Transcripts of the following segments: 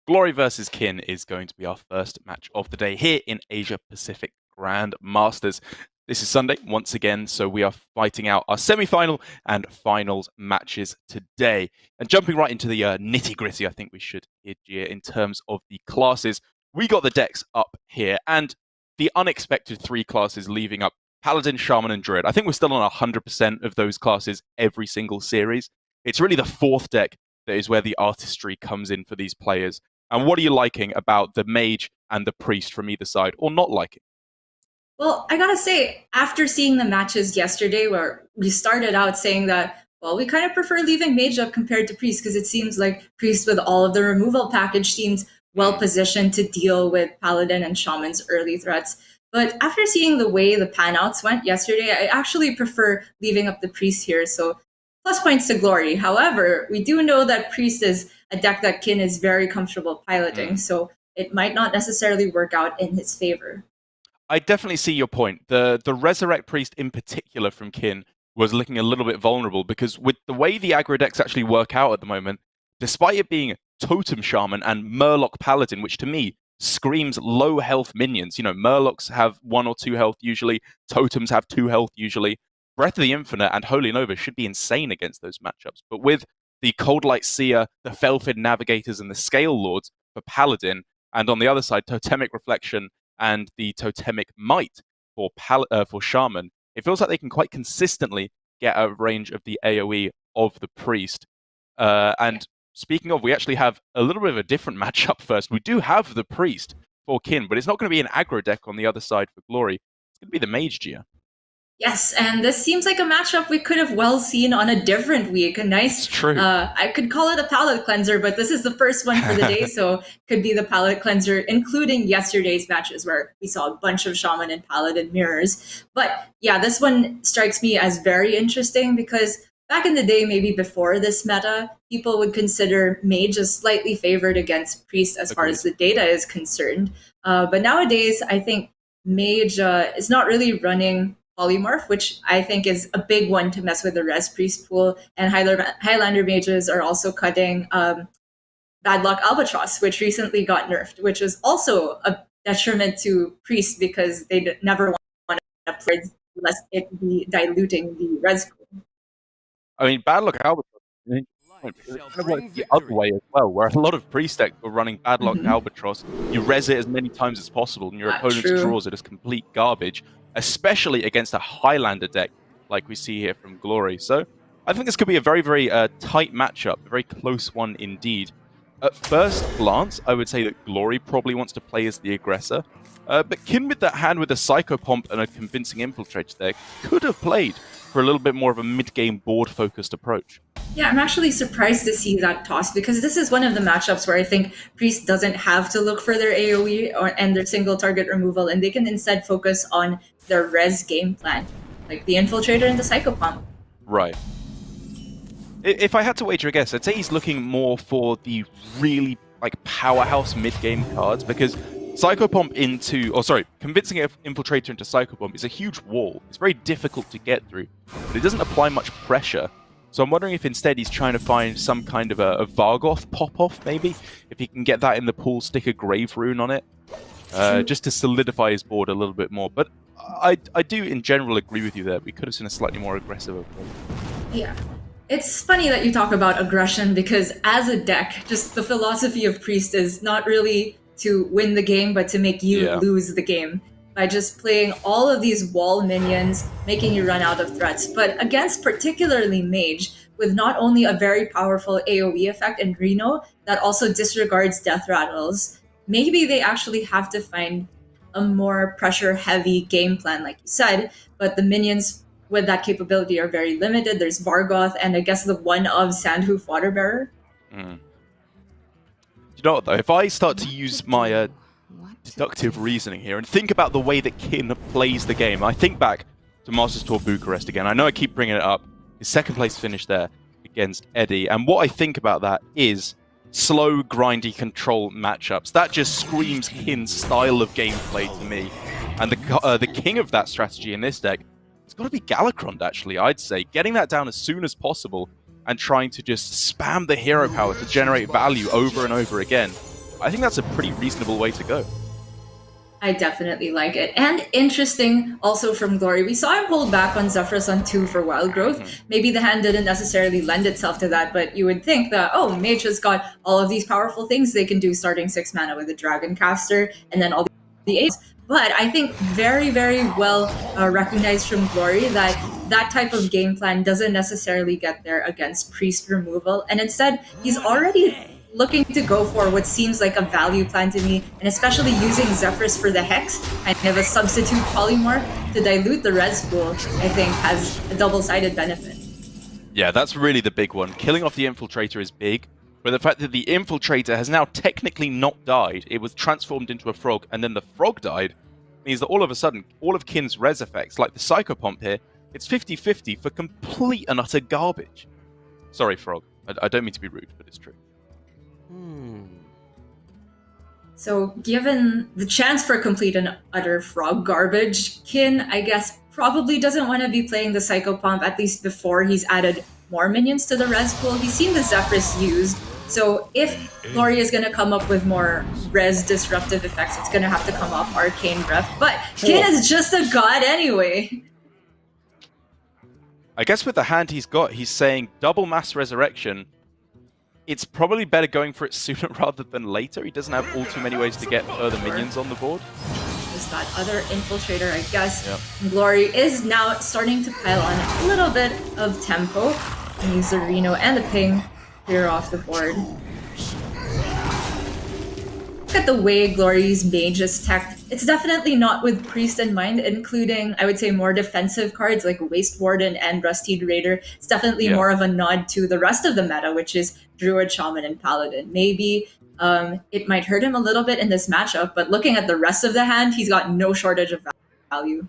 Glory versus Kin is going to be our first match of the day here in Asia-Pacific Grandmasters. This is Sunday once again, so we are fighting out our semi-final and finals matches today. And jumping right into the nitty-gritty, I think we should here in terms of the classes. We got the decks up here, and the unexpected three classes leaving up Paladin, Shaman, and Druid. I think we're still on 100% of those classes every single series. It's really the fourth deck that is where the artistry comes in for these players. And what are you liking about the Mage and the Priest from either side, or not liking? Well, I gotta say, after seeing the matches yesterday, where we started out saying that, well, we kind of prefer leaving Mage up compared to Priest because it seems like Priest, with all of the removal package, seems well positioned to deal with Paladin and Shaman's early threats. But after seeing the way the panouts went yesterday, I actually prefer leaving up the Priest here. So plus points to Glory. However, we do know that Priest is a deck that Kin is very comfortable piloting, so it might not necessarily work out in his favor. I definitely see your point. The Resurrect Priest in particular from Kin was looking a little bit vulnerable because with the way the aggro decks actually work out at the moment, despite it being Totem Shaman and Murloc Paladin, which to me screams low health minions. You know, Murlocs have 1 or 2 health usually, Totems have 2 health usually. Breath of the Infinite and Holy Nova should be insane against those matchups. But with the Cold Light Seer, the Felfid Navigators, and the Scale Lords for Paladin, and on the other side, Totemic Reflection and the Totemic Might for Shaman, it feels like they can quite consistently get a range of the AoE of the Priest. And speaking of, we actually have a little bit of a different matchup first. We do have the Priest for Kin, but it's not going to be an aggro deck on the other side for Glory. It's going to be the Mage, Gia. Yes, and this seems like a matchup we could have well seen on a different week. A nice, It's true. I could call it a palate cleanser, but this is the first one for the day, so could be the palate cleanser, including yesterday's matches where we saw a bunch of Shaman and Paladin mirrors. But yeah, this one strikes me as very interesting because back in the day, maybe before this meta, people would consider Mage as slightly favored against Priest as far as the data is concerned. But nowadays, I think Mage is not really running Polymorph, which I think is a big one to mess with the Res Priest pool. And Highlander mages are also cutting Bad Luck Albatross, which recently got nerfed, which was also a detriment to Priest because they never want to play unless it be diluting the Res pool. I mean, Bad Luck Albatross, it kind of works the other way as well, where a lot of Priest decks were running Bad Luck Albatross. You res it as many times as possible, and your opponent draws it as complete garbage, especially against a Highlander deck like we see here from Glory. So I think this could be a very, very tight matchup, a very close one indeed. At first glance, I would say that Glory probably wants to play as the aggressor, but Kin with that hand with a Psychopomp and a convincing Infiltrator deck could have played for a little bit more of a mid-game board-focused approach. Yeah, I'm actually surprised to see that toss because this is one of the matchups where I think Priest doesn't have to look for their AoE and their single target removal, and they can instead focus on their res game plan, like the Infiltrator and the Psychopomp. Right. If I had to wager a guess, I'd say he's looking more for the really powerhouse mid-game cards because Psychopomp convincing an Infiltrator into Psychopomp is a huge wall. It's very difficult to get through, but it doesn't apply much pressure. So I'm wondering if instead he's trying to find some kind of a Vargoth pop-off, maybe? If he can get that in the pool, stick a Grave Rune on it, just to solidify his board a little bit more. But I do, in general, agree with you there. We could have seen a slightly more aggressive approach. Yeah. It's funny that you talk about aggression because as a deck, just the philosophy of Priest is not really to win the game, but to make you lose the game by just playing all of these wall minions, making you run out of threats. But against particularly Mage, with not only a very powerful AoE effect and Reno that also disregards death rattles, maybe they actually have to find a more pressure-heavy game plan, like you said, but the minions with that capability are very limited. There's Vargoth, and I guess the one of Sandhoof Waterbearer. You know what, though? If I start to use my deductive reasoning here and think about the way that Kin plays the game, I think back to Masters Tour Bucharest again. I know I keep bringing it up. His second place finish there against Eddie. And what I think about that is slow, grindy control matchups. That just screams Kin's style of gameplay to me. And the king of that strategy in this deck, it's got to be Galakrond, actually, I'd say. Getting that down as soon as possible and trying to just spam the hero power to generate value over and over again. I think that's a pretty reasonable way to go. I definitely like it. And interesting also from Glory, we saw him hold back on Zephyrus on 2 for Wild Growth. Maybe the hand didn't necessarily lend itself to that, but you would think that, oh, Mage has got all of these powerful things they can do starting 6 mana with a Dragon Caster, and then all the 8s. But I think very, very well recognized from Glory that that type of game plan doesn't necessarily get there against Priest removal. And instead, he's already looking to go for what seems like a value plan to me, and especially using Zephyrus for the Hex, kind of a substitute polymorph to dilute the res pool, I think has a double-sided benefit. Yeah, that's really the big one. Killing off the Infiltrator is big, but the fact that the Infiltrator has now technically not died, it was transformed into a frog, and then the frog died, means that all of a sudden, all of Kin's res effects, like the Psychopomp here, it's 50-50 for complete and utter garbage. Sorry, frog. I don't mean to be rude, but it's true. So given the chance for complete and utter frog garbage, Kin, I guess, probably doesn't want to be playing the Psychopomp, at least before he's added more minions to the res pool. He's seen the Zephyrus used, so if Glory is going to come up with more res disruptive effects, it's going to have to come off Arcane Breath. But Kin is just a god anyway. I guess with the hand he's got, he's saying double mass resurrection. It's probably better going for it sooner rather than later. He doesn't have all too many ways to get further minions on the board. Just that other Infiltrator, I guess. Yep. Glory is now starting to pile on a little bit of tempo. And use the Reno and the Ping clear off the board. Look at the way Glory's Mage is tech. It's definitely not with Priest in mind, including, I would say, more defensive cards like Waste Warden and Rustied Raider. It's definitely more of a nod to the rest of the meta, which is Druid, Shaman, and Paladin. Maybe it might hurt him a little bit in this matchup, but looking at the rest of the hand, he's got no shortage of value.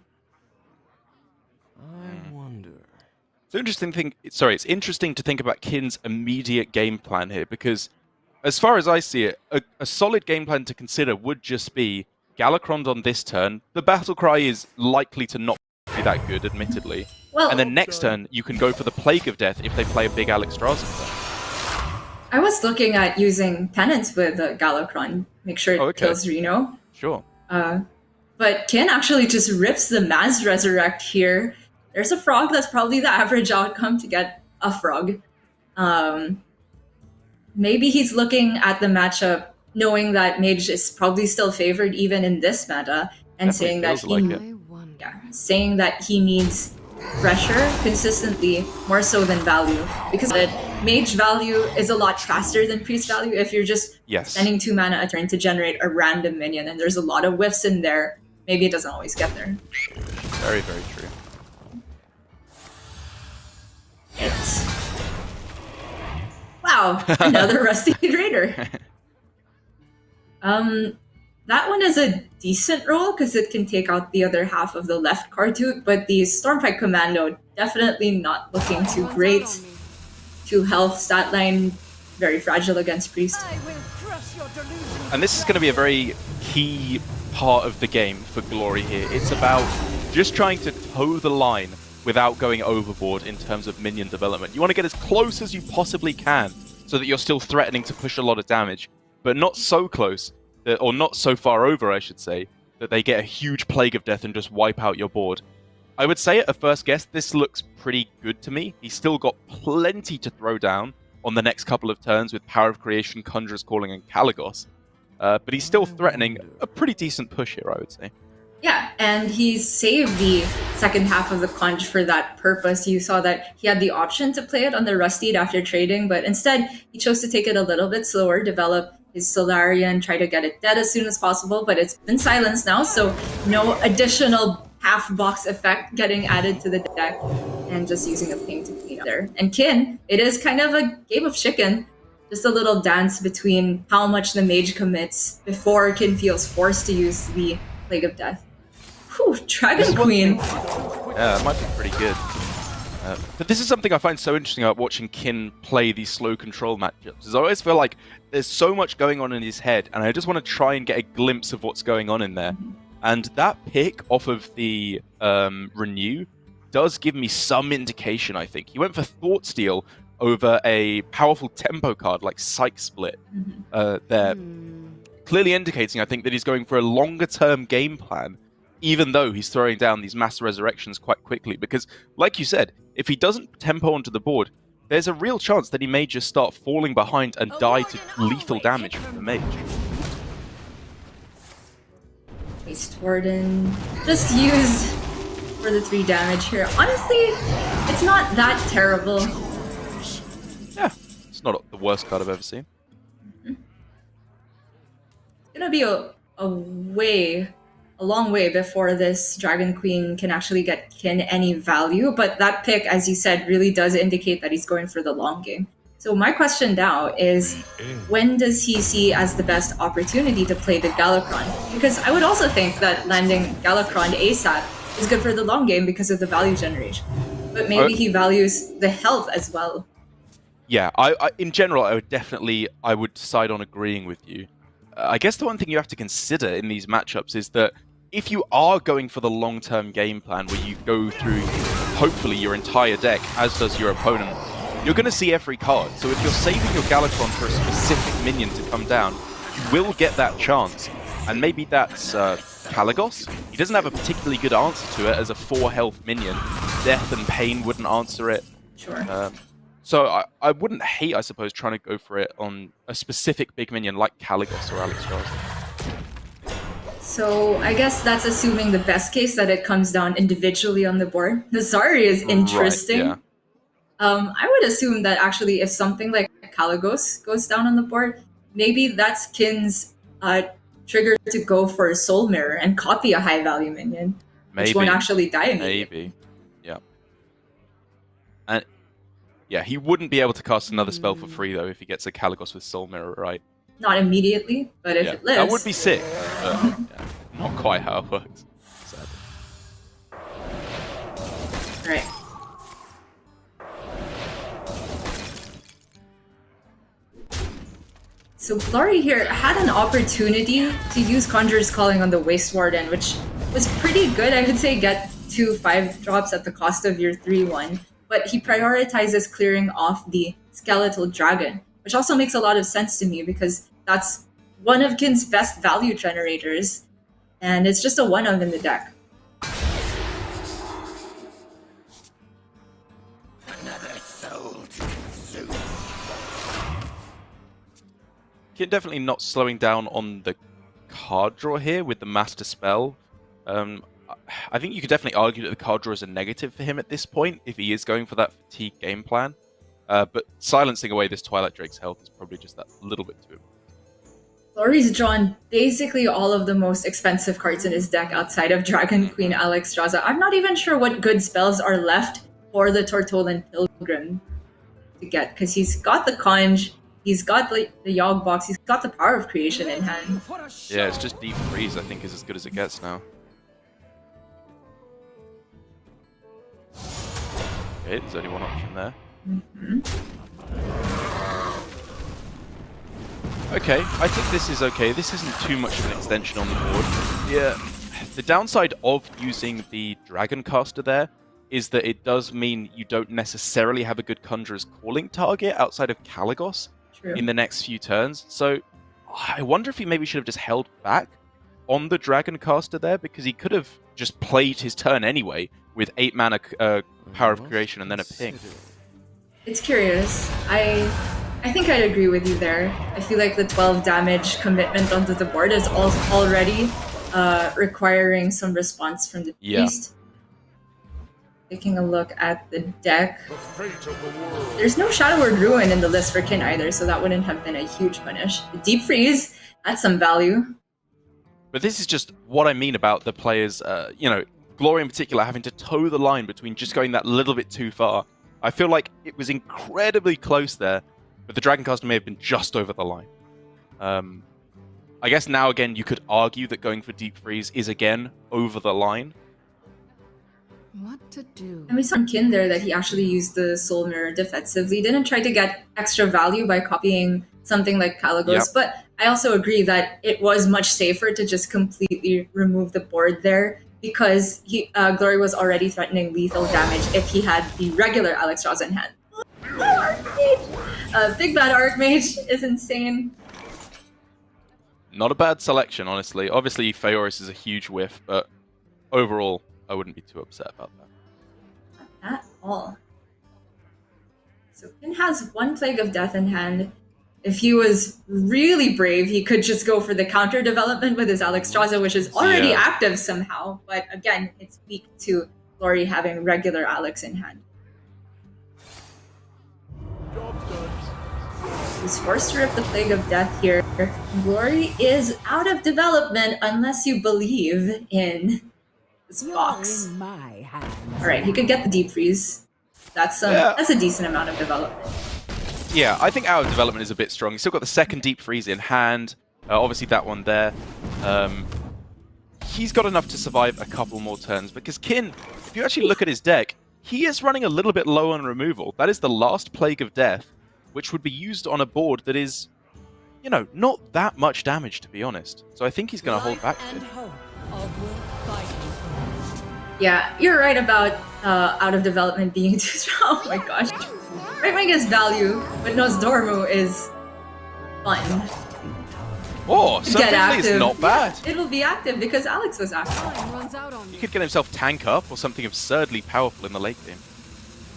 I wonder. It's interesting to think about Kin's immediate game plan here, because as far as I see it, a solid game plan to consider would just be Galakron on this turn. The battle cry is likely to not be that good, admittedly. Well, and then next turn, you can go for the Plague of Death if they play a big Alex turn. I was looking at using Penance with Galakron. Make sure it kills Reno. Sure. But Kin actually just rips the Maz Resurrect here. There's a frog. That's probably the average outcome to get a frog. Maybe he's looking at the matchup knowing that Mage is probably still favored even in this meta, and saying that saying that he needs pressure consistently more so than value, because Mage value is a lot faster than Priest value if you're just spending 2 mana a turn to generate a random minion, and there's a lot of whiffs in there. Maybe it doesn't always get there. Very, very true. Wow, another Rusty Raider. That one is a decent roll because it can take out the other half of the left Kartuk, but the Stormfight Commando definitely not looking too great. 2 health stat line, very fragile against Priest. And this is going to be a very key part of the game for Glory here. It's about just trying to toe the line without going overboard in terms of minion development. You want to get as close as you possibly can so that you're still threatening to push a lot of damage, but not so close, or not so far over, I should say, that they get a huge Plague of Death and just wipe out your board. I would say at a first guess, this looks pretty good to me. He's still got plenty to throw down on the next couple of turns with Power of Creation, Conjurer's Calling, and Kalagos. But he's still threatening a pretty decent push here, I would say. Yeah, and he's saved the second half of the Conj for that purpose. You saw that he had the option to play it on the Rustied after trading, but instead he chose to take it a little bit slower, develop his Solarian, try to get it dead as soon as possible, but it's been silenced now, so no additional half-box effect getting added to the deck, and just using a ping to clean up there. And Kin, it is kind of a game of chicken. Just a little dance between how much the Mage commits before Kin feels forced to use the Plague of Death. Whew, Dragon Queen. Yeah, that might be pretty good. But this is something I find so interesting about watching Kin play these slow control matchups. Is I always feel like there's so much going on in his head, and I just want to try and get a glimpse of what's going on in there. And that pick off of the Renew does give me some indication, I think. He went for Thought Steal over a powerful tempo card like Psych Split there. clearly indicating, I think, that he's going for a longer-term game plan, even though he's throwing down these mass resurrections quite quickly. Because, like you said, if he doesn't tempo onto the board, there's a real chance that he may just start falling behind and die to lethal damage from the Mage. Waste Warden just used for the 3 damage here. Honestly, it's not that terrible. Yeah, it's not the worst card I've ever seen. It's gonna be a long way before this Dragon Queen can actually get Kin any value, but that pick, as you said, really does indicate that he's going for the long game. So my question now is, when does he see as the best opportunity to play the Galakrond? Because I would also think that landing Galakrond ASAP is good for the long game because of the value generation. But maybe he values the health as well. Yeah, I in general, I would side on agreeing with you. I guess the one thing you have to consider in these matchups is that if you are going for the long-term game plan where you go through, hopefully, your entire deck, as does your opponent, you're going to see every card. So if you're saving your Galakrond for a specific minion to come down, you will get that chance. And maybe that's Kalagos. He doesn't have a particularly good answer to it as a 4-health minion. Death and Pain wouldn't answer it. Sure. So I wouldn't hate, I suppose, trying to go for it on a specific big minion like Kalagos or Alexstrasza. So I guess that's assuming the best case that it comes down individually on the board. The Zari is interesting. Right, yeah. I would assume that actually if something like Kalagos goes down on the board, maybe that's Kin's trigger to go for a Soul Mirror and copy a high-value minion, which won't actually die immediately. Maybe, yeah. And yeah, he wouldn't be able to cast another spell for free, though, if he gets a Kalagos with Soul Mirror, right? Not immediately, but if it lives... That would be sick, but yeah, not quite how it works, sadly. Right. So Glory here had an opportunity to use Conjurer's Calling on the Waste Warden, which was pretty good. I would say get 2 5-drops at the cost of your 3-1. But he prioritizes clearing off the Skeletal Dragon, which also makes a lot of sense to me because that's one of Kin's best value generators. And it's just a 1-of in the deck. Kin definitely not slowing down on the card draw here with the Master Spell. I think you could definitely argue that the card draw is a negative for him at this point, if he is going for that fatigue game plan. But silencing away this Twilight Drake's health is probably just that little bit too. Glory's drawn basically all of the most expensive cards in his deck outside of Dragon Queen Alexstrasza. I'm not even sure what good spells are left for the Tortolan Pilgrim to get, because he's got the Conj, he's got the Yogg Box, he's got the Power of Creation in hand. Yeah, it's just Deep Freeze, I think, is as good as it gets now. Okay, there's only one option there. Okay, I think this is okay. This isn't too much of an extension on the board. Yeah, the downside of using the Dragon Caster there is that it does mean you don't necessarily have a good Conjurer's Calling target outside of Kalagos in the next few turns. So I wonder if he maybe should have just held back on the Dragon Caster there, because he could have just played his turn anyway with 8 mana Power of Creation and then a ping. It's curious. I think I'd agree with you there. I feel like the 12 damage commitment onto the board is already requiring some response from the priest. Taking a look at the deck. There's no Shadow Word Ruin in the list for Kin either, so that wouldn't have been a huge punish. The Deep Freeze, that's some value. But this is just what I mean about the players, Glory in particular, having to toe the line between just going that little bit too far. I feel like it was incredibly close there, but the Dragon Caster may have been just over the line. I guess now, again, you could argue that going for Deep Freeze is, again, over the line. What to do? And we saw in Kin there that he actually used the Soul Mirror defensively. He didn't try to get extra value by copying something like Kalagos, but I also agree that it was much safer to just completely remove the board there, because Glory was already threatening lethal damage if he had the regular Alexstrasza in hand. Archmage! Big Bad Archmage is insane. Not a bad selection, honestly. Obviously, Feoris is a huge whiff, but overall, I wouldn't be too upset about that. Not at all. So Kin has one Plague of Death in hand. If he was really brave, he could just go for the counter development with his Alexstrasza, which is already active somehow. But again, it's weak to Glory having regular Alex in hand. He's forced to rip the Plague of Death here. Glory is out of development unless you believe in this box. Alright, he could get the Deep Freeze. That's a decent amount of development. Yeah, I think Out of Development is a bit strong. He's still got the second Deep Freeze in hand. Obviously that one there. He's got enough to survive a couple more turns, because Kin, if you actually look at his deck, he is running a little bit low on removal. That is the last Plague of Death, which would be used on a board that is, you know, not that much damage, to be honest. So I think he's going to hold back. Yeah, you're right about Out of Development being too strong. Oh my gosh. Right Wing is value, but Nosdormu is fun. Oh, so Finley is not bad. It will be active because Alex was active. He could get himself tank up or something absurdly powerful in the late game.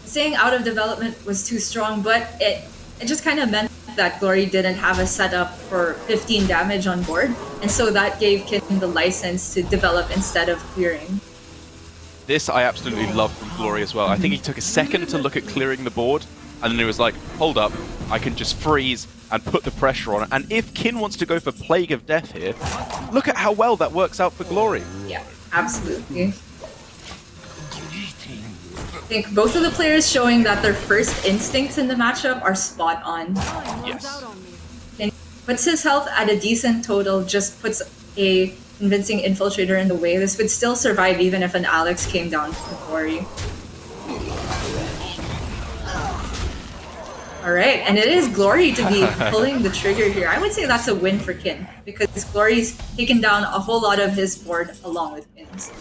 Saying Out of Development was too strong, but it just kind of meant that Glory didn't have a setup for 15 damage on board, and so that gave Kin the license to develop instead of clearing. This I absolutely love from Glory as well. I think he took a second to look at clearing the board, and then he was like, hold up, I can just freeze and put the pressure on it. And if Kin wants to go for Plague of Death here, look at how well that works out for Glory. Yeah, absolutely. I think both of the players showing that their first instincts in the matchup are spot on. Yes. And puts his health at a decent total, just puts a convincing infiltrator in the way. This would still survive even if an Alex came down from Glory. Alright, and it is Glory to be pulling the trigger here. I would say that's a win for Kin, because Glory's taken down a whole lot of his board along with Kin's.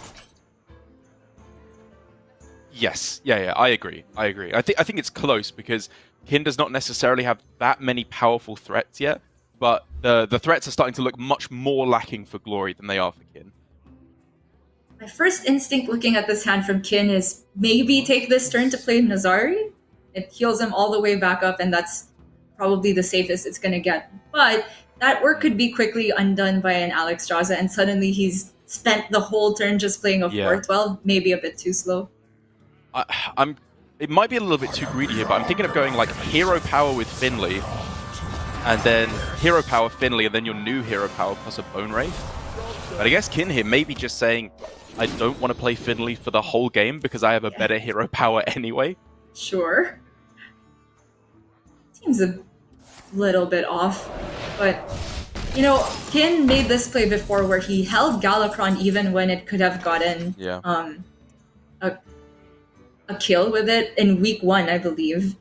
Yes, yeah, I agree. I think it's close, because Kin does not necessarily have that many powerful threats yet, but the threats are starting to look much more lacking for Glory than they are for Kin. My first instinct looking at this hand from Kin is maybe take this turn to play Nazari. It heals him all the way back up, and that's probably the safest it's going to get. But that work could be quickly undone by an Alexstrasza, and suddenly he's spent the whole turn just playing a 4-12, maybe a bit too slow. It might be a little bit too greedy here, but I'm thinking of going like Hero Power with Finley, and then Hero Power Finley, and then your new Hero Power plus a Bone Wraith. But I guess Kin here may be just saying, I don't want to play Finley for the whole game because I have a better Hero Power anyway. Sure. Seems a little bit off, but you know, Kin made this play before where he held Galakron even when it could have gotten a kill with it in week 1, I believe.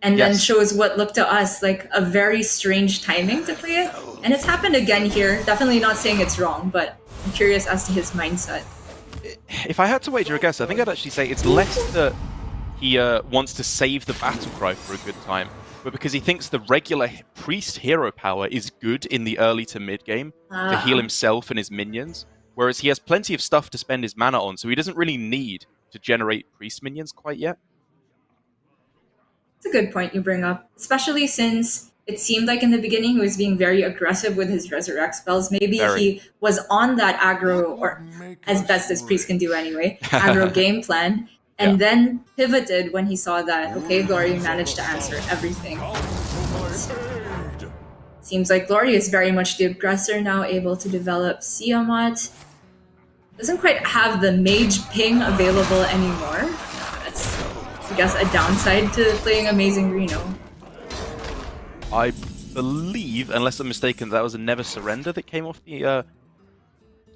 And then shows what looked to us like a very strange timing to play it. And it's happened again here. Definitely not saying it's wrong, but I'm curious as to his mindset. If I had to wager a guess, I think I'd actually say it's less that he wants to save the battle cry for a good time, but because he thinks the regular priest hero power is good in the early to mid game to heal himself and his minions, whereas he has plenty of stuff to spend his mana on, so he doesn't really need to generate priest minions quite yet. It's a good point you bring up, especially since it seemed like in the beginning he was being very aggressive with his resurrect spells. Maybe he was on that aggro, or as best as priest can do anyway, aggro game plan, and then pivoted when he saw that, okay, Glory managed to answer everything. Seems like Glory is very much the aggressor now, able to develop Siamat. Doesn't quite have the Mage ping available anymore. That's, I guess, a downside to playing Amazing Reno. I believe, unless I'm mistaken, that was a Never Surrender that came off the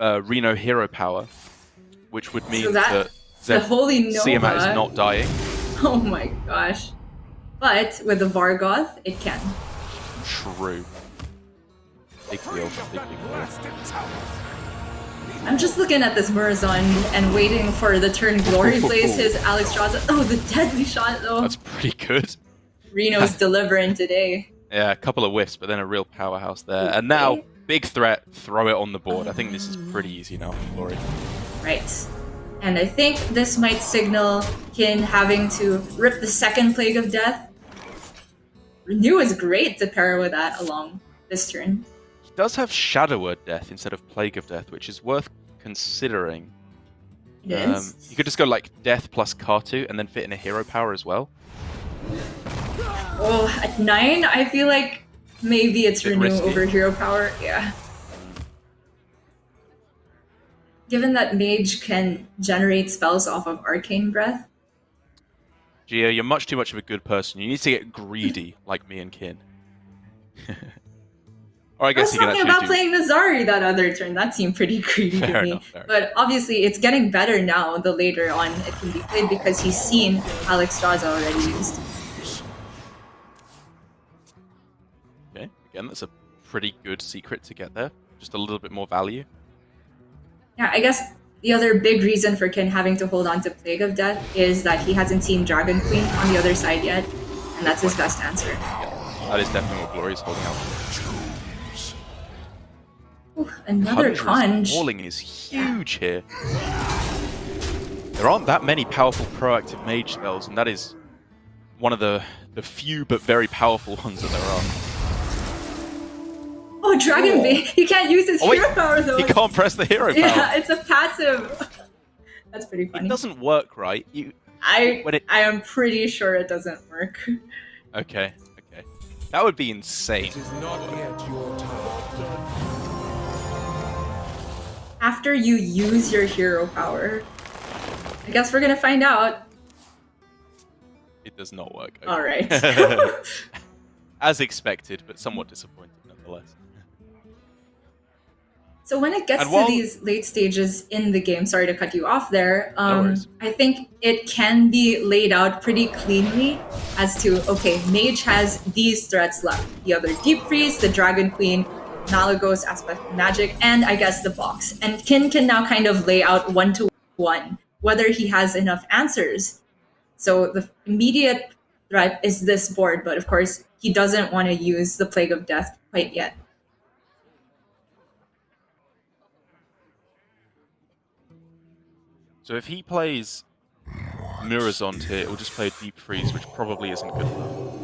Reno hero power, which would mean that the Holy Nova Siamat is not dying. Oh my gosh. But with the Vargoth, it can. True. Big deal. Big deal. I'm just looking at this Murazon and waiting for the turn Glory plays his Alexstrasza. Oh, the deadly shot though. That's pretty good. Reno's delivering today. Yeah, a couple of whiffs, but then a real powerhouse there. And now Big threat, throw it on the board. I think this is pretty easy now for Glory. Right. And I think this might signal Kin having to rip the second Plague of Death. Renew is great to pair with that along this turn. He does have Shadow Word Death instead of Plague of Death, which is worth considering. It is. You could just go like Death plus Kartu and then fit in a hero power as well. Oh, at 9, I feel like maybe it's Bit Renew risky. over hero power. Yeah. Given that Mage can generate spells off of Arcane Breath. Gia, you're much too much of a good person. You need to get greedy like me and Kin. Or I I guess was you can talking actually about do... playing Nazari that other turn. That seemed pretty greedy to Fair me. enough, fair But obviously, it's getting better now the later on it can be played because he's seen Alex Straza already used. Okay, again, that's a pretty good secret to get there. Just a little bit more value. Yeah, I guess the other big reason for Kin having to hold on to Plague of Death is that he hasn't seen Dragon Queen on the other side yet, and that's his best answer. Yeah, that is definitely what Glory is holding out for. Ooh, another Conj. Falling is huge here. There aren't that many powerful proactive mage spells, and that is one of the few but very powerful ones that there are. Oh, Dragon Bait! He can't use his hero power though. He can't press the hero power. Yeah, it's a passive. That's pretty funny. It doesn't work, right? I am pretty sure it doesn't work. Okay. That would be insane. It is not yet your time. After you use your hero power, I guess we're gonna find out. It does not work. Okay. All right. As expected, but somewhat disappointing nonetheless. So when it gets to these late stages in the game, sorry to cut you off there, No worries. I think it can be laid out pretty cleanly as to, okay, Mage has these threats left. The other Deep Freeze, the Dragon Queen, Malagos, Aspect Magic, and I guess the box. And Kin can now kind of lay out one-to-one whether he has enough answers. So the immediate threat is this board, but of course, he doesn't want to use the Plague of Death quite yet. So if he plays Mirror's here, it will just play Deep Freeze, which probably isn't good enough.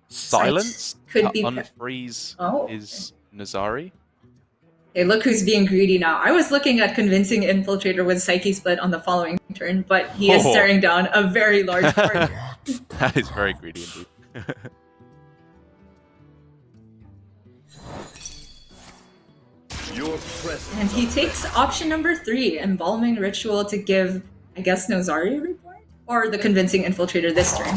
Silence? Could be Unfreeze is Nazari. Okay, look who's being greedy now. I was looking at Convincing Infiltrator with Psyche Split on the following turn, but he is staring down a very large board. That is very greedy indeed. And he takes option number 3, Embalming Ritual, to give, I guess, Nozari a Reborn? Or the Convincing Infiltrator this turn.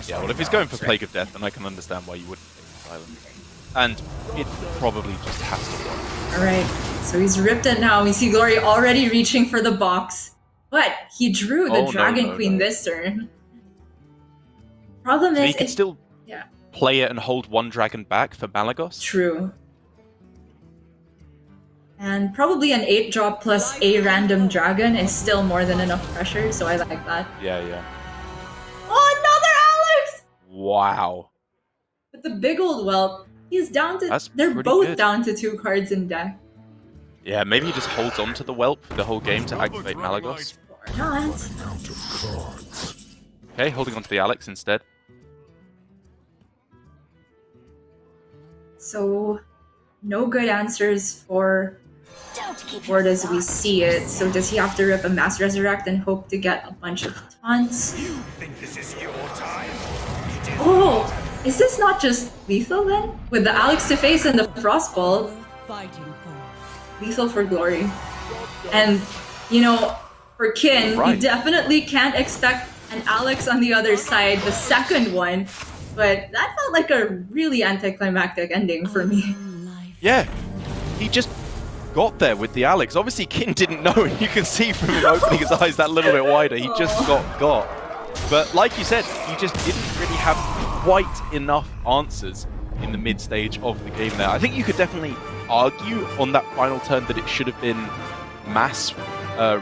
Yeah, well, if he's going for Plague of Death, then I can understand why you wouldn't take Silence. And it probably just has to work. Alright, so he's ripped it now. We see Glory already reaching for the box. But he drew the Dragon Queen this turn. Problem So is... he can still play it and hold one dragon back for Malagos? True. And probably an 8-drop plus a random dragon is still more than enough pressure, so I like that. Yeah. Oh, another Alex! Wow. But the big old whelp, he's down to... They're pretty both good. down to 2 cards in deck. Yeah, maybe he just holds on to the Whelp for the whole game to activate Malagos. Or not. Okay, holding on to the Alex instead. So, no good answers for board as we see it. So does he have to rip a Mass Resurrect and hope to get a bunch of taunts? Think this is your time? Oh! Is this not just lethal then? With the Alex to face and the Frostball, lethal for Glory. And, you know, for Kin, you definitely can't expect an Alex on the other side, the second one. But that felt like a really anticlimactic ending for me. Yeah, he just got there with the Alex. Obviously, Kin didn't know, and you can see from him opening his eyes that little bit wider. He just got. But like you said, he just didn't really have quite enough answers in the mid stage of the game there. I think you could definitely argue on that final turn that it should have been Mass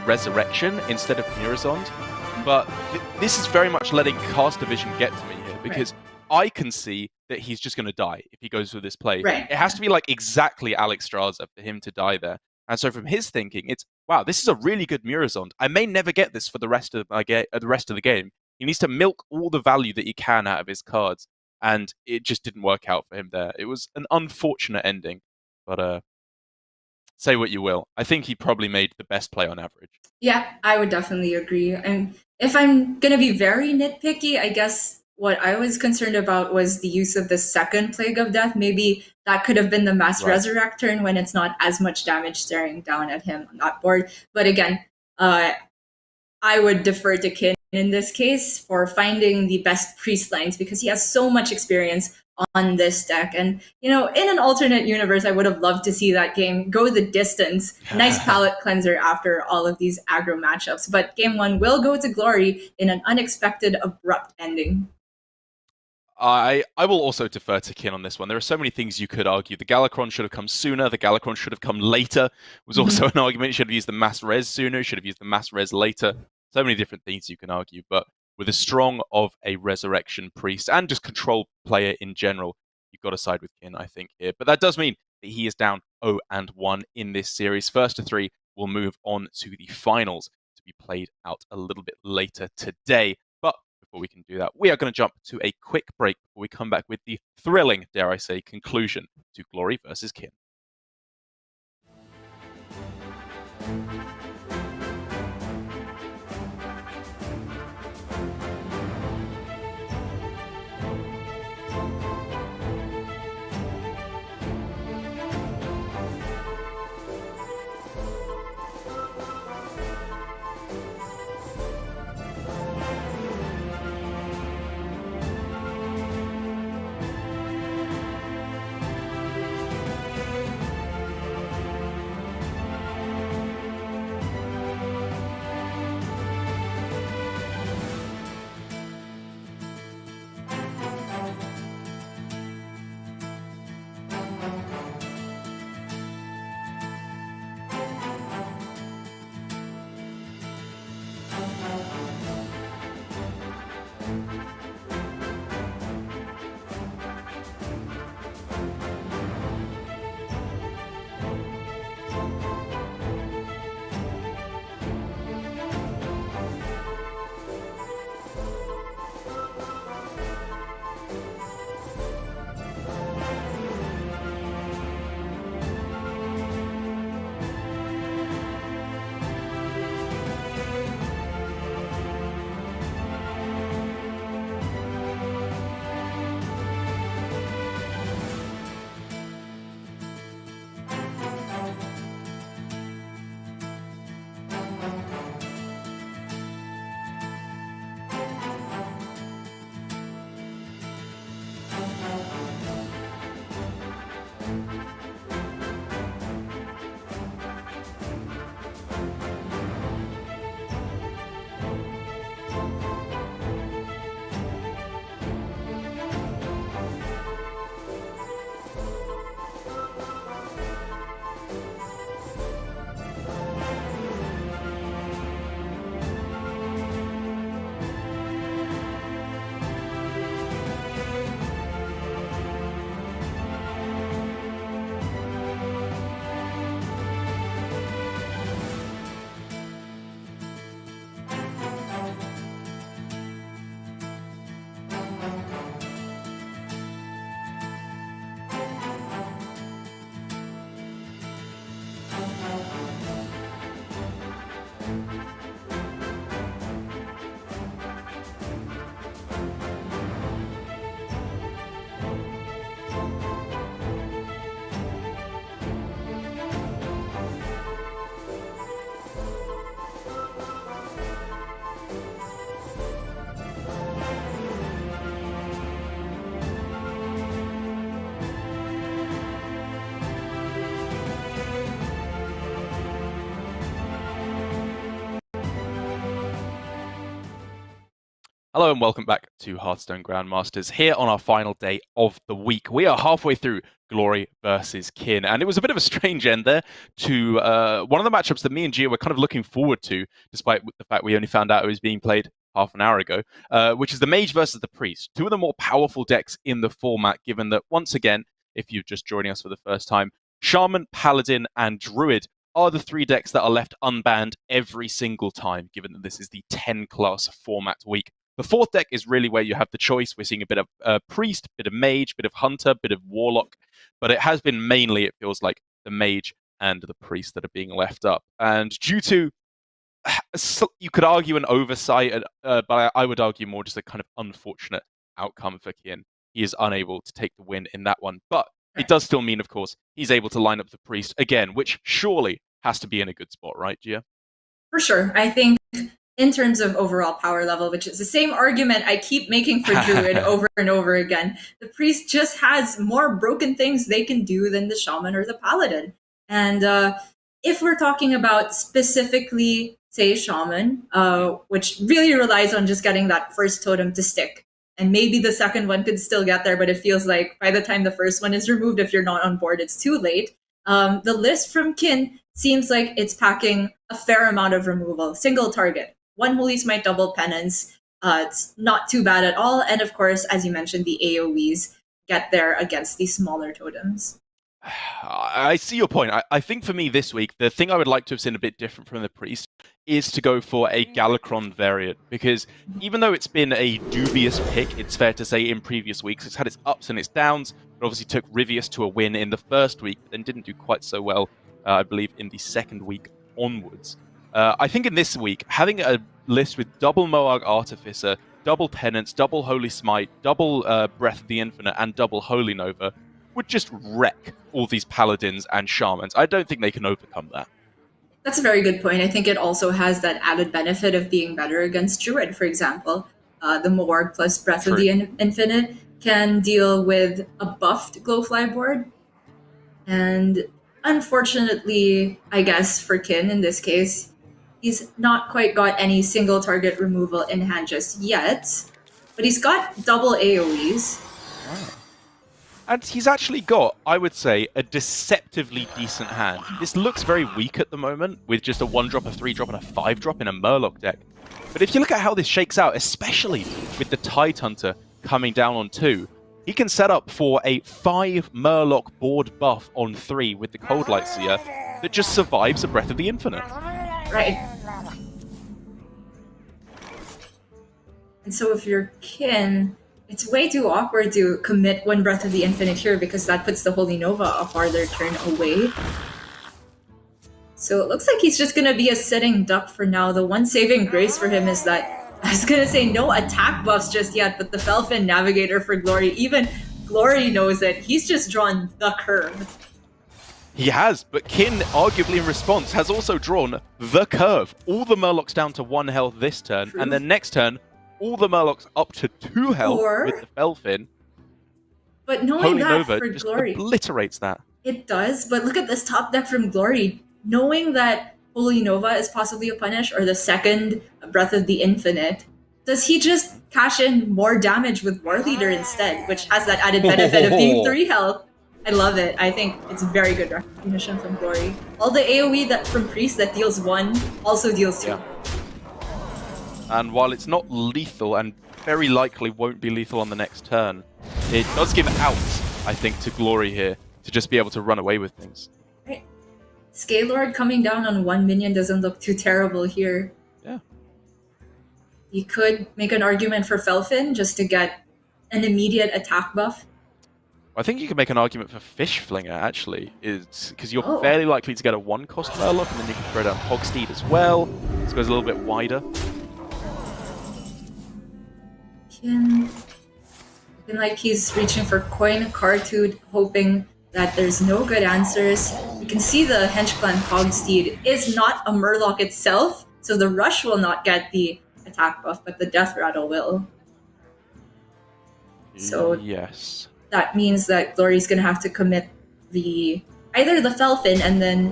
Resurrection instead of Murozond. But this is very much letting Caster Vision get to me. because I can see that he's just going to die if he goes with this play. Right. It has to be like exactly Alex Straza for him to die there. And so from his thinking, it's, wow, this is a really good Murasond. I may never get this for the rest of the game. He needs to milk all the value that he can out of his cards. And it just didn't work out for him there. It was an unfortunate ending. But say what you will. I think he probably made the best play on average. Yeah, I would definitely agree. And if I'm going to be very nitpicky, I guess what I was concerned about was the use of the second Plague of Death. Maybe that could have been the Mass Resurrect turn when it's not as much damage staring down at him on that board. But again, I would defer to Kin in this case for finding the best priest lines because he has so much experience on this deck. And, in an alternate universe, I would have loved to see that game go the distance. Nice palette cleanser after all of these aggro matchups. But game one will go to glory in an unexpected, abrupt ending. I will also defer to Kin on this one. There are so many things you could argue. The Galakron should have come sooner. The Galakron should have come later. Was also an argument. You should have used the Mass Res sooner. Should have used the Mass Res later. So many different things you can argue. But with a strong of a Resurrection Priest and just control player in general, you've got to side with Kin, I think, here. But that does mean that he is down 0-1 in this series. First to three will move on to the finals to be played out a little bit later today. But before we can do that, we are going to jump to a quick break before we come back with the thrilling, dare I say, conclusion to Glory versus Kin. Hello and welcome back to Hearthstone Grandmasters here on our final day of the week. We are halfway through Glory versus Kin, and it was a bit of a strange end there to one of the matchups that me and Gia were kind of looking forward to, despite the fact we only found out it was being played half an hour ago, which is the Mage versus the Priest. Two of the more powerful decks in the format, given that, once again, if you're just joining us for the first time, Shaman, Paladin, and Druid are the three decks that are left unbanned every single time, given that this is the 10-class format week. The fourth deck is really where you have the choice. We're seeing a bit of Priest, bit of Mage, bit of Hunter, bit of Warlock, but it has been mainly, it feels like, the Mage and the Priest that are being left up. And due to, you could argue an oversight, but I would argue more just a kind of unfortunate outcome for Kin. He is unable to take the win in that one, but it does still mean, of course, he's able to line up the Priest again, which surely has to be in a good spot, right, Gia? For sure. I think in terms of overall power level, which is the same argument I keep making for Druid over and over again, the Priest just has more broken things they can do than the Shaman or the Paladin. And if we're talking about specifically, say, Shaman, which really relies on just getting that first totem to stick, and maybe the second one could still get there, but it feels like by the time the first one is removed, if you're not on board, it's too late. The list from Kin seems like it's packing a fair amount of removal. Single target, one Holy Smite, double penance. It's not too bad at all. And of course, as you mentioned, the AoEs get there against these smaller totems. I see your point. I think for me this week, the thing I would like to have seen a bit different from the Priest is to go for a Galakron variant, because even though it's been a dubious pick, it's fair to say in previous weeks, it's had its ups and its downs. It obviously took Rivius to a win in the first week, but then didn't do quite so well, I believe, in the second week onwards. I think in this week, having a list with double Moarg Artificer, double Penance, double Holy Smite, double Breath of the Infinite, and double Holy Nova would just wreck all these Paladins and Shamans. I don't think they can overcome that. That's a very good point. I think it also has that added benefit of being better against Druid, for example. The Moarg plus Breath of the Infinite can deal with a buffed Glowfly board. And unfortunately, I guess, for Kin in this case, he's not quite got any single target removal in hand just yet. But he's got double AoEs. Wow. And he's actually got, I would say, a deceptively decent hand. This looks very weak at the moment, with just a 1-drop, a 3-drop, and a 5-drop in a Murloc deck. But if you look at how this shakes out, especially with the Tide Hunter coming down on 2, he can set up for a 5 Murloc board buff on 3 with the Cold Light Seer that just survives a Breath of the Infinite. Right. And so if you're Kin, it's way too awkward to commit one Breath of the Infinite here, because that puts the Holy Nova a farther turn away. So it looks like he's just going to be a sitting duck for now. The one saving grace for him is that, I was going to say no attack buffs just yet, but the Felfin Navigator for Glory, even Glory knows it. He's just drawn the curve. He has, but Kin, arguably in response, has also drawn the curve. All the Murlocs down to 1 health this turn, and then next turn, all the Murlocs up to 2 health with the Felfin. But knowing Holy that Nova for just Glory obliterates that. It does, but look at this top deck from Glory. Knowing that Holy Nova is possibly a punish, or the second Breath of the Infinite, does he just cash in more damage with War Leader instead, which has that added benefit of being 3 health? I love it. I think it's very good recognition from Glory. All the AoE that from Priest that deals 1 also deals 2. Yeah. And while it's not lethal, and very likely won't be lethal on the next turn, it does give outs, I think, to Glory here, to just be able to run away with things. Right. Scalelord coming down on 1 minion doesn't look too terrible here. Yeah. You could make an argument for Felfin just to get an immediate attack buff. I think you can make an argument for Fish Flinger, actually, because you're fairly likely to get a 1-cost Murloc, and then you can throw down Hogsteed as well. This goes a little bit wider. Looking like he's reaching for Coin Cartude, hoping that there's no good answers. You can see the Hench Clan Hogsteed is not a Murloc itself, so the Rush will not get the attack buff, but the Death Rattle will. So yes, that means that Glory's going to have to commit either the Felfin and then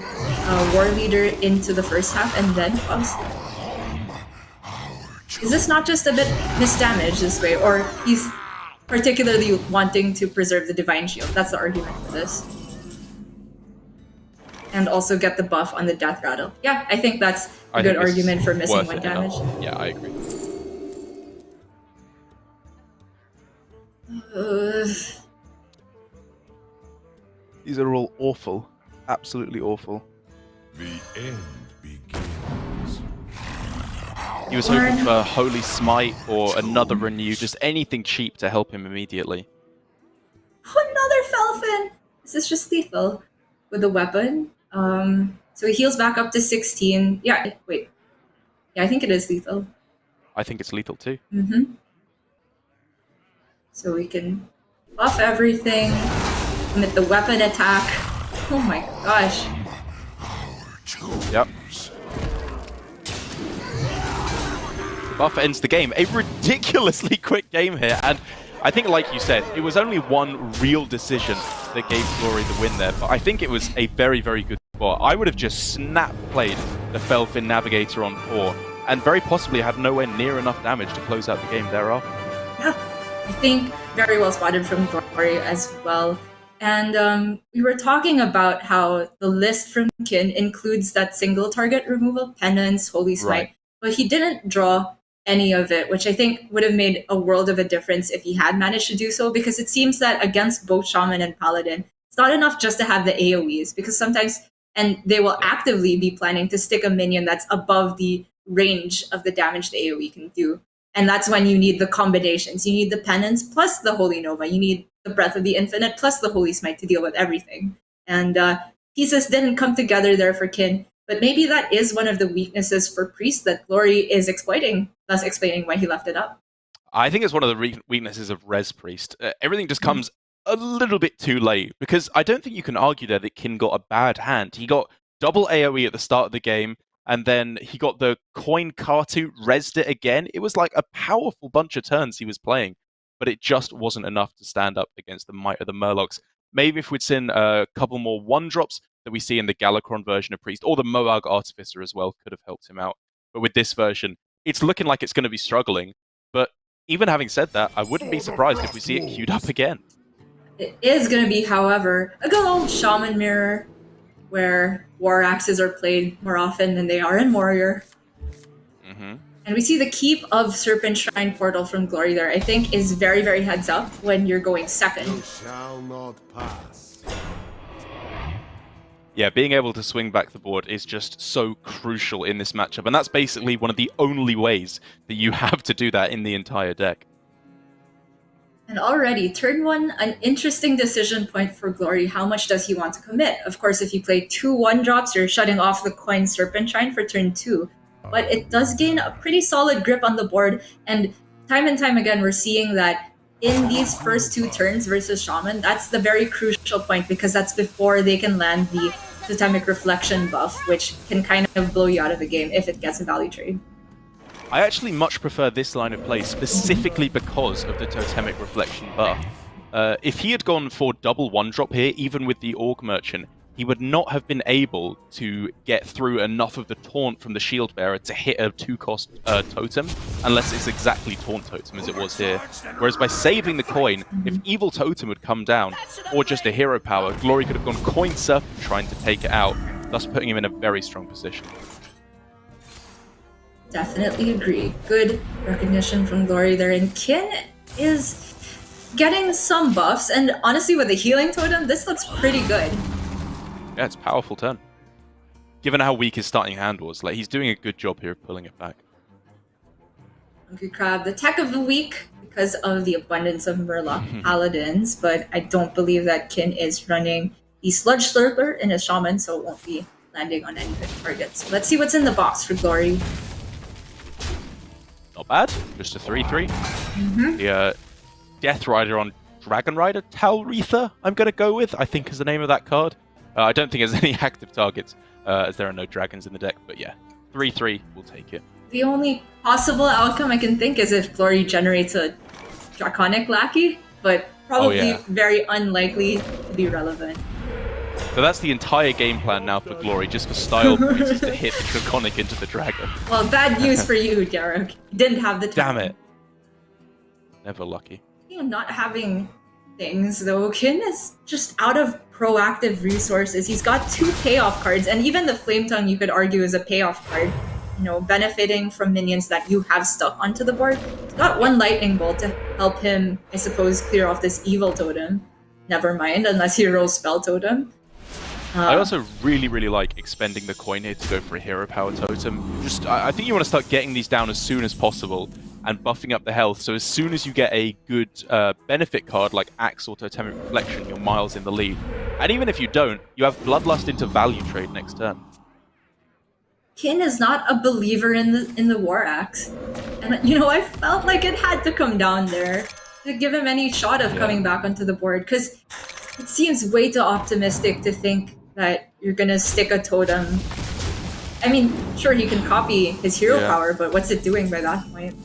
War Leader into the first half, and then Hogsteed. Is this not just a bit misdamage this way, or he's particularly wanting to preserve the Divine Shield? That's the argument for this. And also get the buff on the Death Rattle. Yeah, I think that's a good argument for missing 1 damage. Yeah, I agree. These are all awful. Absolutely awful. The end begins. He was hoping for Holy Smite or another Renew, just anything cheap to help him immediately. Another Falcon! This is just lethal with a weapon. So he heals back up to 16. Yeah, wait. Yeah, I think it is lethal. I think it's lethal too. Mm-hmm. So we can buff everything, commit the weapon attack. Oh my gosh. Yep. The buff ends the game. A ridiculously quick game here, and I think, like you said, it was only one real decision that gave Glory the win there, but I think it was a very, very good spot. I would have just snap played the Felfin Navigator on 4, and very possibly had nowhere near enough damage to close out the game thereafter. Yeah, I think very well spotted from Glory as well. And we were talking about how the list from Kin includes that single target removal, Penance, Holy Smite, Right. but he didn't draw any of it, which I think would have made a world of a difference if he had managed to do so, because it seems that against both Shaman and Paladin, it's not enough just to have the AoEs, because sometimes, and they will actively be planning to stick a minion that's above the range of the damage the AoE can do. And that's when you need the combinations. You need the Penance plus the Holy Nova. You need the Breath of the Infinite plus the Holy Smite to deal with everything. And pieces didn't come together there for Kin. But maybe that is one of the weaknesses for Priest that Glory is exploiting, thus explaining why he left it up. I think it's one of the weaknesses of Res Priest. Everything just comes a little bit too late, because I don't think you can argue there that Kin got a bad hand. He got double AoE at the start of the game, and then he got the coin Kartu, resed it again. It was like a powerful bunch of turns he was playing, but it just wasn't enough to stand up against the might of the Murlocs. Maybe if we'd seen a couple more 1-drops that we see in the Galakron version of Priest, or the Moag Artificer as well, could have helped him out. But with this version, it's looking like it's going to be struggling. But even having said that, I wouldn't be surprised if we see it queued up again. It is going to be, however, a good old Shaman mirror, where War Axes are played more often than they are in Warrior. Mm-hmm. And we see the keep of Serpent Shrine Portal from Glory there, I think is very, very heads up when you're going second. You shall not pass. Yeah, being able to swing back the board is just so crucial in this matchup, and that's basically one of the only ways that you have to do that in the entire deck. And already, turn 1, an interesting decision point for Glory. How much does he want to commit? Of course, if you play 2 1-drops, you're shutting off the coin Serpent Shrine for turn 2. But it does gain a pretty solid grip on the board, and time again, we're seeing that in these first 2 turns versus Shaman, that's the very crucial point, because that's before they can land the Totemic Reflection buff, which can kind of blow you out of the game if it gets a value trade. I actually much prefer this line of play, specifically because of the Totemic Reflection buff. If he had gone for double 1-drop here, even with the Orc Merchant, he would not have been able to get through enough of the taunt from the Shield Bearer to hit a 2-cost totem, unless it's exactly Taunt Totem as it was here. Whereas by saving the coin, if Evil Totem had come down, or just a Hero Power, Glory could have gone Coin Serpent trying to take it out, thus putting him in a very strong position. Definitely agree. Good recognition from Glory there. And Kin is getting some buffs, and honestly, with the Healing Totem, this looks pretty good. Yeah, it's a powerful turn. Given how weak his starting hand was, like, he's doing a good job here of pulling it back. Hungry Crab, the tech of the week because of the abundance of Murloc Paladins, but I don't believe that Kin is running the Sludge Slurper in his Shaman, so it won't be landing on any good targets. Let's see what's in the box for Glory. Not bad. Just a 3-3. The Death Rider on Dragon Rider, Talretha, I'm going to go with, I think is the name of that card. I don't think there's any active targets, as there are no dragons in the deck, but yeah, 3-3, we'll take it. The only possible outcome I can think is if Glory generates a Draconic Lackey, but probably very unlikely to be relevant. So that's the entire game plan now for Glory, just for style points, to hit the Draconic into the dragon. Well, bad news for you, Derek. You didn't have the time. Damn it. Never lucky. Speaking of not having things, though, Kin is just out of proactive resources. He's got 2 payoff cards, and even the Flame Tongue, you could argue, is a payoff card. benefiting from minions that you have stuck onto the board. He's got one lightning bolt to help him, I suppose, clear off this evil totem. Never mind, unless he rolls spell totem. I also really like expending the coin here to go for a hero power totem. I think you want to start getting these down as soon as possible and buffing up the health, so as soon as you get a good benefit card like Axe or Totemic Reflection, you're miles in the lead. And even if you don't, you have Bloodlust into value trade next turn. Kin is not a believer in the War Axe. And I felt like it had to come down there to give him any shot of coming back onto the board, because it seems way too optimistic to think that you're gonna stick a totem. I mean, sure, he can copy his hero power, but what's it doing by that point?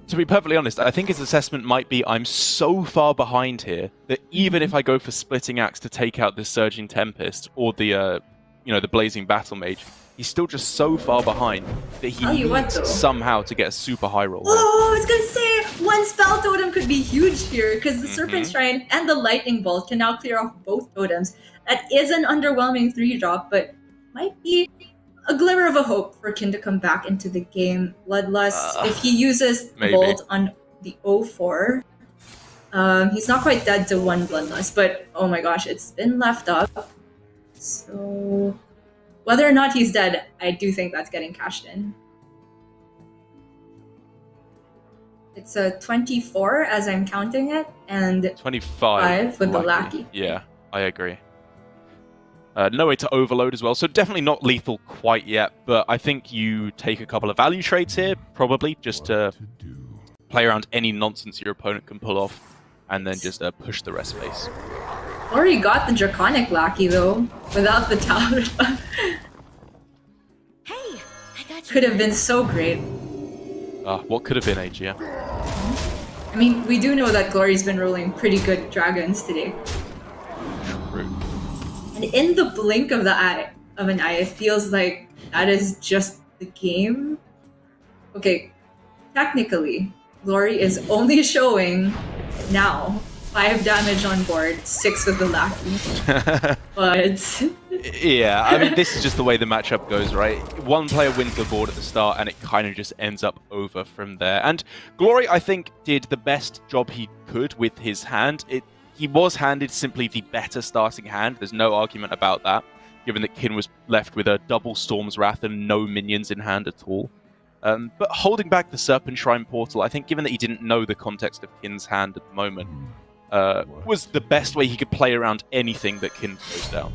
To be perfectly honest, I think his assessment might be I'm so far behind here that even if I go for Splitting Axe to take out this Surging Tempest or the the Blazing Battle Mage, he's still just so far behind that he needs somehow to get a super high roll. Oh, I was gonna say, one spell totem could be huge here, because the Serpent Shrine and the Lightning Bolt can now clear off both totems. That is an underwhelming 3-drop, but might be a glimmer of a hope for Kin to come back into the game. Bloodlust, if he uses Bolt on the 0-4, he's not quite dead to 1 Bloodlust, but oh my gosh, it's been left up. So whether or not he's dead, I do think that's getting cashed in. It's a 24 as I'm counting it, and 25 with the Lackey. Yeah, I agree. No way to overload as well, so definitely not lethal quite yet, but I think you take a couple of value trades here, probably, just to play around any nonsense your opponent can pull off, and then just push the rest face. Already got the Draconic Lackey, though, without the tower. Hey, I got you. Could have been so great. What could have been, Age, yeah. I mean, we do know that Glory's been rolling pretty good dragons today. True. And in the blink of an eye, it feels like that is just the game. Okay, technically, Glory is only showing now 5 damage on board, 6 with the Lackey. But yeah, I mean, this is just the way the matchup goes, right? One player wins the board at the start, and it kind of just ends up over from there. And Glory, I think, did the best job he could with his hand. He was handed simply the better starting hand. There's no argument about that, given that Kin was left with a double Storm's Wrath and no minions in hand at all. But holding back the Serpent Shrine portal, I think given that he didn't know the context of Kin's hand at the moment, was the best way he could play around anything that Kin throws down.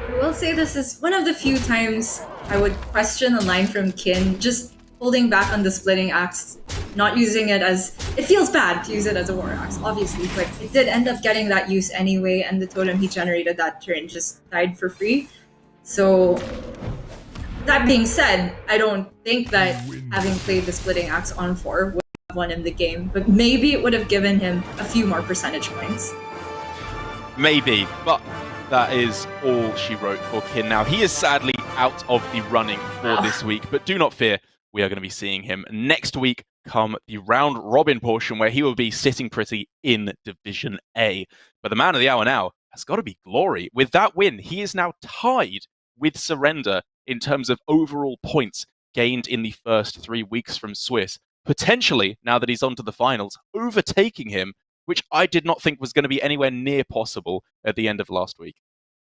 I will say this is one of the few times I would question the line from Kin, just holding back on the Splitting Axe, not using it as... It feels bad to use it as a War Axe, obviously, but it did end up getting that use anyway, and the totem he generated that turn just died for free. So, that being said, I don't think that having played the Splitting Axe on 4 would have won him the game, but maybe it would have given him a few more percentage points. Maybe, but that is all she wrote for Kin. Now, he is sadly out of the running for this week, but do not fear. We are going to be seeing him next week come the round robin portion, where he will be sitting pretty in Division A. But the man of the hour now has got to be Glory. With that win, he is now tied with Surrender in terms of overall points gained in the first 3 weeks from Swiss. Potentially, now that he's on to the finals, overtaking him, which I did not think was going to be anywhere near possible at the end of last week.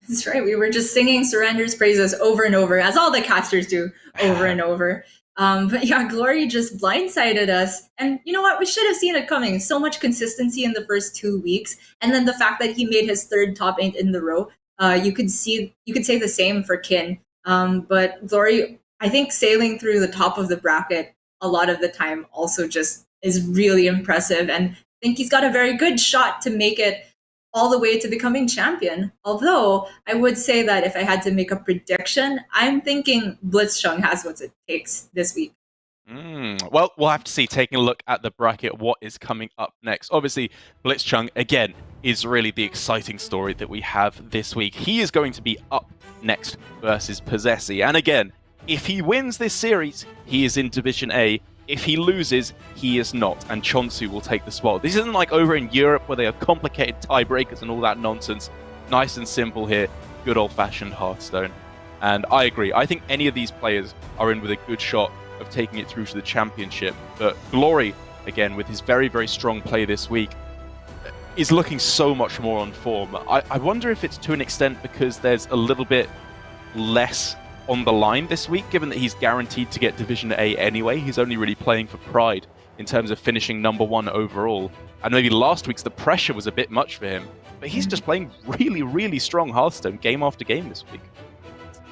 That's right. We were just singing Surrender's praises over and over, as all the casters do over and over. But yeah, Glory just blindsided us. And you know what? We should have seen it coming. So much consistency in the first 2 weeks. And then the fact that he made his 3rd top 8 in the row, you could say the same for Kin. But Glory, I think sailing through the top of the bracket a lot of the time also just is really impressive. And I think he's got a very good shot to make it all the way to becoming champion. Although I would say that if I had to make a prediction, I'm thinking Blitzchung has what it takes this week. Well, we'll have to see, taking a look at the bracket, what is coming up next. Obviously, Blitzchung, again, is really the exciting story that we have this week. He is going to be up next versus Possessi. And again, if he wins this series, he is in Division A. If he loses, he is not, and Chonsu will take the spot. This isn't like over in Europe where they have complicated tiebreakers and all that nonsense. Nice and simple here, good old-fashioned Hearthstone. And I agree. I think any of these players are in with a good shot of taking it through to the championship. But Glory, again, with his very, very strong play this week, is looking so much more on form. I wonder if it's to an extent because there's a little bit less on the line this week, given that he's guaranteed to get Division A anyway. He's only really playing for pride in terms of finishing #1 overall. And maybe last week's the pressure was a bit much for him. But he's just playing really, really strong Hearthstone game after game this week.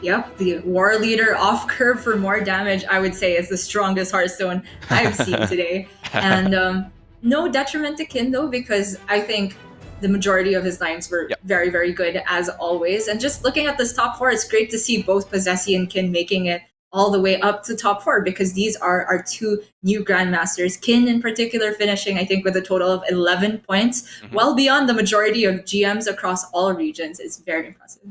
Yep, the War Leader off curve for more damage, I would say, is the strongest Hearthstone I've seen today. And no detriment to Kin, though, because I think the majority of his lines were very, very good, as always. And just looking at this top 4, it's great to see both Possessi and Kin making it all the way up to top 4, because these are our 2 new Grandmasters. Kin, in particular, finishing, I think, with a total of 11 points, well beyond the majority of GMs across all regions. It's very impressive.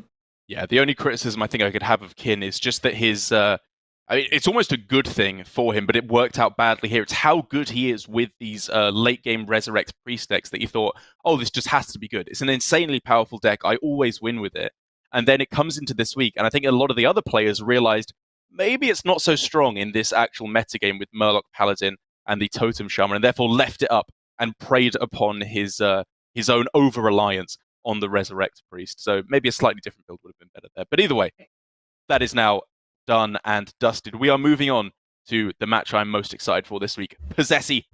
Yeah, the only criticism I think I could have of Kin is just that his... I mean, it's almost a good thing for him, but it worked out badly here. It's how good he is with these late-game Resurrect Priest decks that you thought, oh, this just has to be good. It's an insanely powerful deck. I always win with it. And then it comes into this week, and I think a lot of the other players realized maybe it's not so strong in this actual metagame with Murloc Paladin and the Totem Shaman, and therefore left it up and preyed upon his own over-reliance on the Resurrect Priest. So maybe a slightly different build would have been better there. But either way, that is now done and dusted. We are moving on to the match I'm most excited for this week, Possessi